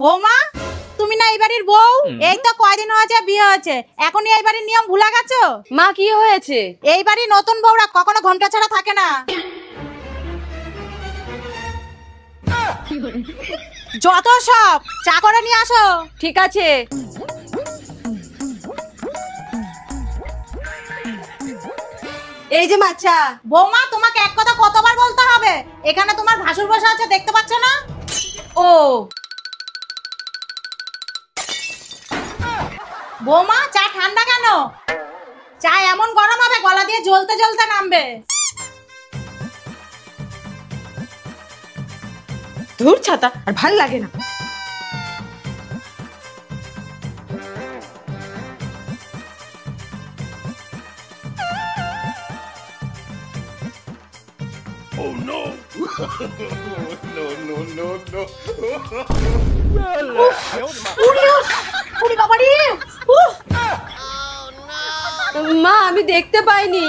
বৌমা, তুমি না এই বাড়ির বউ? এই তো কয়দিন হয়েছে বিয়ে হয়েছে, এখনই এই বাড়ির নিয়ম ভুলে গেছো? মা কি হয়েছে? এই বাড়ির নতুন বউরা কখনো ঘোমটা ছাড়া থাকে না। যত সব চা করে নিয়ে আসো। ঠিক আছে। এই যে মাছা। বৌমা, তোমাকে এক কথা কতবার বলতে হবে? এখানে তোমার ভাসুর বসে আছে, দেখতে পাচ্ছ না? ও বৌমা, চা ঠান্ডা কেন? চা এমন গরম হবে গলা দিয়ে জ্বলতে জ্বলতে নামবে। ধুর ছাতা, আর ভাল লাগে না। Oh no! No, no, no, no. উড়ি বাবারি! মা আমি দেখতে পাইনি।